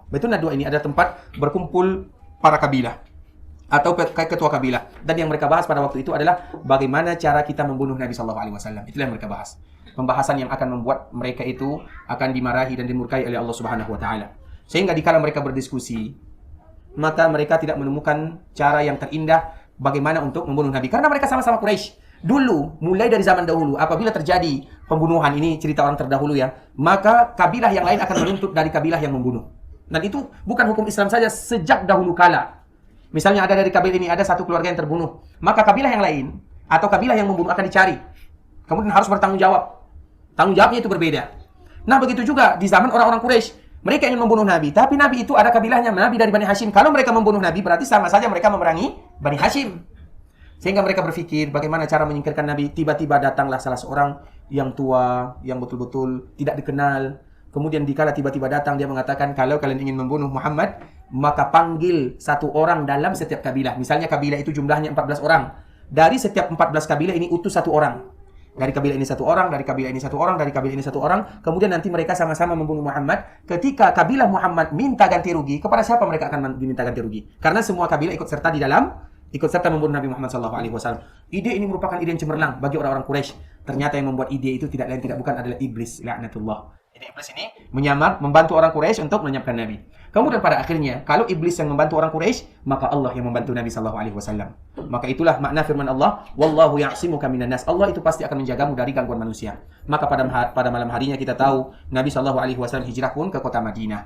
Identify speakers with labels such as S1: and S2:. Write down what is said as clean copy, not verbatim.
S1: Baitul Nadwa ini adalah tempat berkumpul para kabilah atau ketua kabilah. Dan yang mereka bahas pada waktu itu adalah bagaimana cara kita membunuh Nabi Shallallahu Alaihi Wasallam. Itulah yang mereka bahas. Pembahasan yang akan membuat mereka itu akan dimarahi dan dimurkai oleh Allah Subhanahu Wa Taala. Sehingga dikala mereka berdiskusi, maka mereka tidak menemukan cara yang terindah bagaimana untuk membunuh Nabi. Karena mereka sama-sama Quraisy. Dulu, mulai dari zaman dahulu, apabila terjadi pembunuhan, ini cerita orang terdahulu ya, maka kabilah yang lain akan menuntut dari kabilah yang membunuh. Dan itu bukan hukum Islam saja, sejak dahulu kala. Misalnya ada dari kabilah ini, ada satu keluarga yang terbunuh, maka kabilah yang lain, atau kabilah yang membunuh akan dicari. Kemudian harus bertanggung jawab. Tanggung jawabnya itu berbeda. Nah, begitu juga di zaman orang-orang Quraisy. Mereka ingin membunuh Nabi, tapi Nabi itu ada kabilahnya, Nabi dari Bani Hashim. Kalau mereka membunuh Nabi, berarti sama saja mereka memerangi Bani Hashim. Sehingga mereka berpikir bagaimana cara menyingkirkan Nabi. Tiba-tiba datanglah salah seorang yang tua, yang betul-betul tidak dikenal. Kemudian dikala tiba-tiba datang, dia mengatakan, kalau kalian ingin membunuh Muhammad, maka panggil satu orang dalam setiap kabilah. Misalnya kabilah itu jumlahnya 14 orang. Dari setiap 14 kabilah ini utus satu orang. Dari kabilah ini satu orang, dari kabilah ini satu orang, dari kabilah ini satu orang. Kemudian nanti mereka sama-sama membunuh Muhammad. Ketika kabilah Muhammad minta ganti rugi, kepada siapa mereka akan diminta ganti rugi? Karena semua kabilah ikut serta di dalam ikut serta membunuh Nabi Muhammad SAW. Ide ini merupakan ide yang cemerlang bagi orang-orang Quraisy. Ternyata yang membuat ide itu tidak lain tidak bukan adalah iblis, laknatullah. Jadi iblis ini menyamar membantu orang Quraisy untuk melenyapkan Nabi. Kemudian pada akhirnya, kalau iblis yang membantu orang Quraisy, maka Allah yang membantu Nabi SAW. Maka itulah makna firman Allah, wallahu ya'simuka minan nas. Allah itu pasti akan menjagamu dari gangguan manusia. Maka pada malam harinya kita tahu Nabi SAW hijrah pun ke kota Madinah.